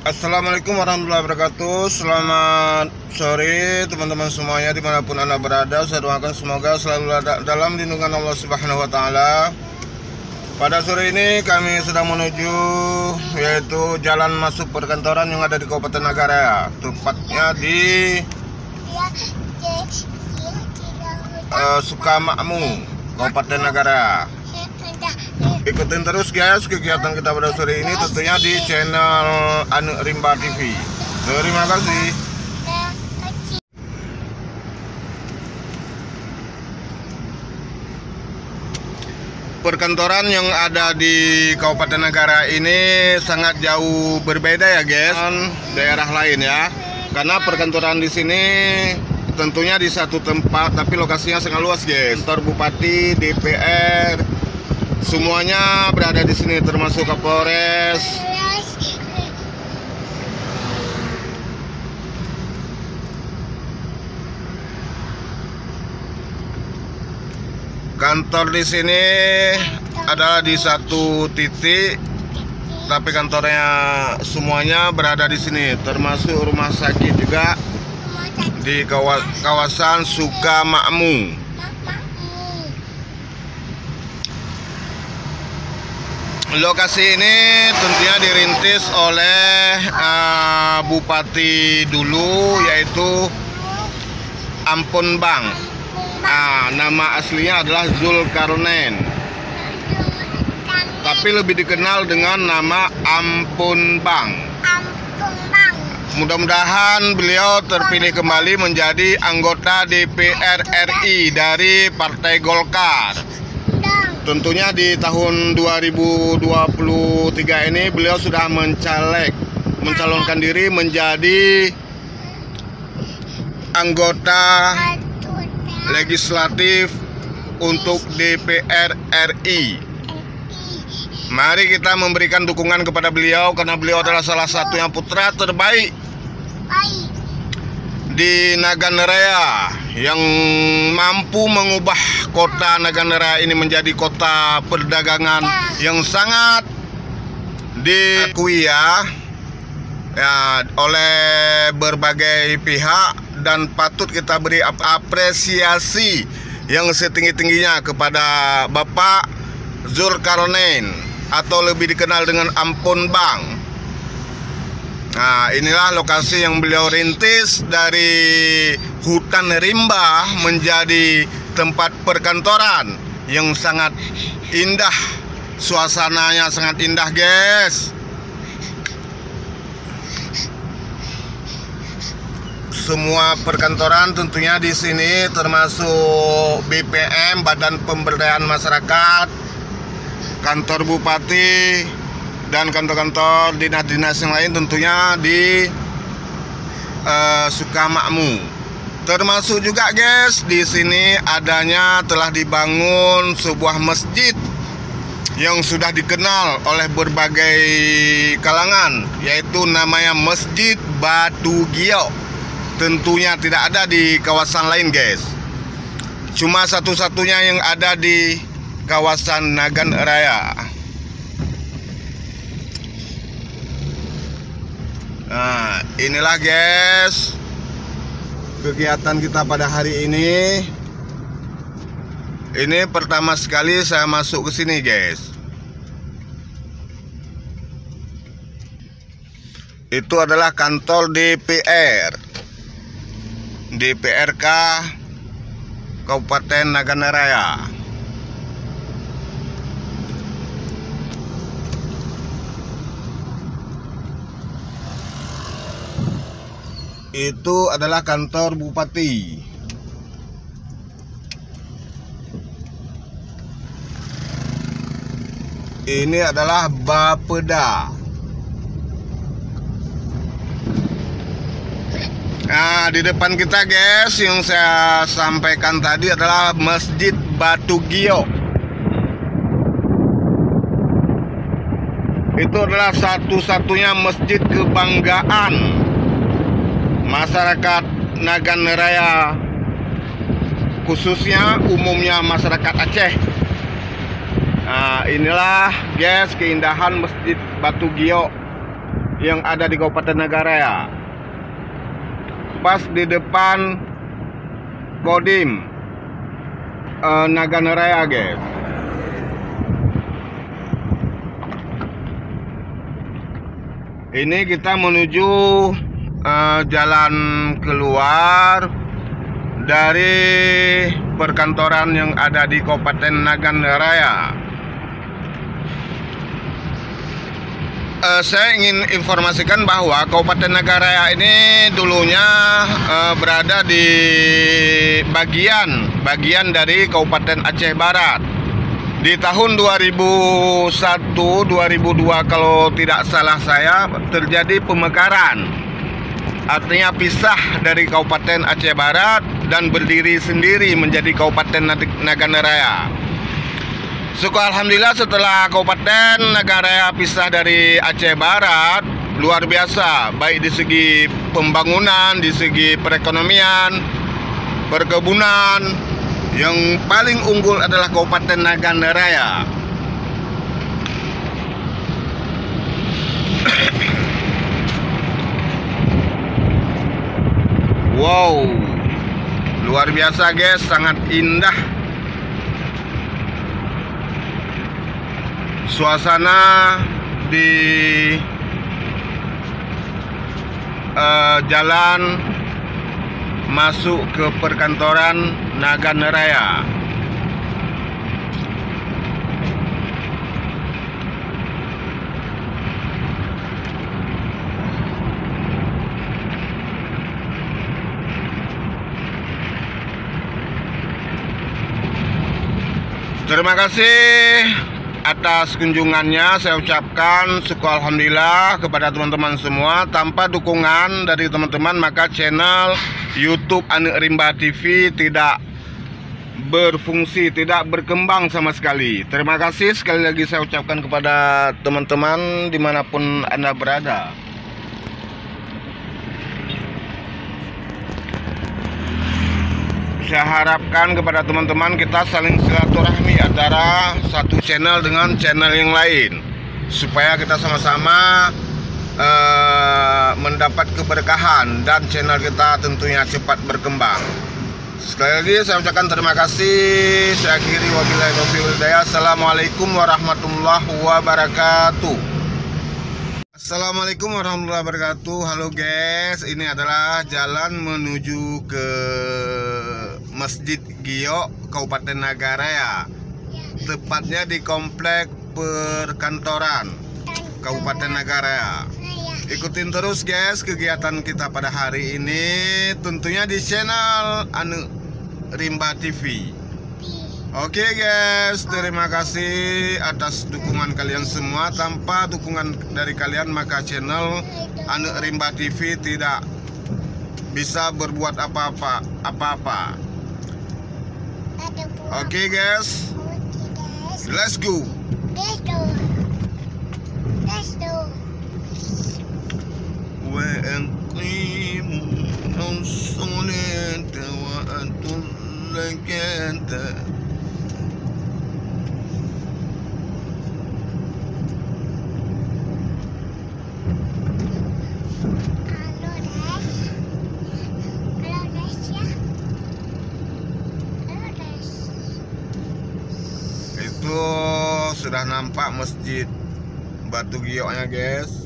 Assalamualaikum warahmatullahi wabarakatuh. Selamat sore teman-teman semuanya dimanapun Anda berada. Saya doakan semoga selalu dalam lindungan Allah Subhanahu wa Ta'ala. Pada sore ini kami sedang menuju yaitu jalan masuk perkantoran yang ada di Kabupaten Nagaraya, tepatnya di Sukamakmur, Kabupaten Nagaraya. Ikutin terus guys kegiatan kita pada sore ini tentunya di channel Anu Rimba TV. Terima kasih. Perkantoran yang ada di Kabupaten Nagaraya ini sangat jauh berbeda ya guys dengan daerah lain ya. Karena perkantoran di sini tentunya di satu tempat tapi lokasinya sangat luas guys. Kantor Bupati, DPR, semuanya berada di sini termasuk Kapolres. Kantor di sini adalah di satu titik, tapi kantornya semuanya berada di sini, termasuk rumah sakit juga di kawasan Sukamakmur. Lokasi ini tentunya dirintis oleh Bupati dulu yaitu Ampun Bang. Nama aslinya adalah Zulkarnain, tapi lebih dikenal dengan nama Ampun Bang. Mudah-mudahan beliau terpilih kembali menjadi anggota DPR RI dari Partai Golkar. Tentunya di tahun 2023 ini beliau sudah mencalonkan diri menjadi anggota legislatif untuk DPR RI. Mari kita memberikan dukungan kepada beliau karena beliau adalah salah satu yang putra terbaik di Naganaraya yang mampu mengubah kota Naganaraya ini menjadi kota perdagangan yang sangat diakui ya oleh berbagai pihak, dan patut kita beri apresiasi yang setinggi-tingginya kepada Bapak Zulkarnain atau lebih dikenal dengan Ampun Bang. Nah, inilah lokasi yang beliau rintis dari hutan rimba menjadi tempat perkantoran yang sangat indah. Suasananya sangat indah, guys. Semua perkantoran tentunya di sini termasuk BPM, Badan Pemberdayaan Masyarakat, kantor Bupati, dan kantor-kantor dinas-dinas yang lain tentunya di Sukamakmur. Termasuk juga guys di sini telah dibangun sebuah masjid yang sudah dikenal oleh berbagai kalangan, yaitu namanya Masjid Batu Giyok. Tentunya tidak ada di kawasan lain guys, cuma satu-satunya yang ada di kawasan Naganaraya. Nah, inilah guys kegiatan kita pada hari ini. Ini pertama sekali saya masuk ke sini guys. Itu adalah kantor DPRK Kabupaten Naganaraya. Itu adalah kantor Bupati. Ini adalah Bapeda. Nah, di depan kita guys yang saya sampaikan tadi adalah Masjid Batu Giyok. Itu adalah satu-satunya masjid kebanggaan masyarakat Naganaraya, khususnya umumnya masyarakat Aceh. Nah, inilah guys keindahan Masjid Batu Giyok yang ada di Kabupaten Nagaraya. Pas di depan Kodim Naganaraya, guys. Ini kita menuju jalan keluar dari perkantoran yang ada di Kabupaten Naganaraya. Saya ingin informasikan bahwa Kabupaten Nagaraya ini dulunya berada di bagian dari Kabupaten Aceh Barat. Di tahun 2001-2002 kalau tidak salah saya terjadi pemekaran. Artinya pisah dari Kabupaten Aceh Barat dan berdiri sendiri menjadi Kabupaten Naganaraya. Syukur alhamdulillah setelah Kabupaten Naganaraya pisah dari Aceh Barat, luar biasa baik di segi pembangunan, di segi perekonomian, perkebunan. Yang paling unggul adalah Kabupaten Naganaraya. Wow, luar biasa guys, sangat indah suasana di jalan masuk ke perkantoran Naganaraya. Terima kasih atas kunjungannya. Saya ucapkan syukur alhamdulillah kepada teman-teman semua. Tanpa dukungan dari teman-teman maka channel YouTube Ane Rimba TV tidak berfungsi, tidak berkembang sama sekali. Terima kasih sekali lagi saya ucapkan kepada teman-teman dimanapun Anda berada. Saya harapkan kepada teman-teman kita saling silaturahmi antara satu channel dengan channel yang lain, supaya kita sama-sama mendapat keberkahan dan channel kita tentunya cepat berkembang. Sekali lagi saya ucapkan terima kasih. Saya akhiri wabillahi taufiq wal hidayah. Assalamualaikum warahmatullahi wabarakatuh. Assalamualaikum warahmatullahi wabarakatuh. Halo guys, ini adalah jalan menuju ke Masjid Giok Kabupaten Nagaraya, tepatnya di komplek perkantoran Kabupaten Nagaraya. Ikutin terus guys kegiatan kita pada hari ini, tentunya di channel Ane Rimba TV. Oke guys, terima kasih atas dukungan kalian semua. Tanpa dukungan dari kalian maka channel Ane Rimba TV tidak bisa berbuat apa-apa. Oke guys, let's go. Itu sudah nampak Masjid Batu Gioknya guys.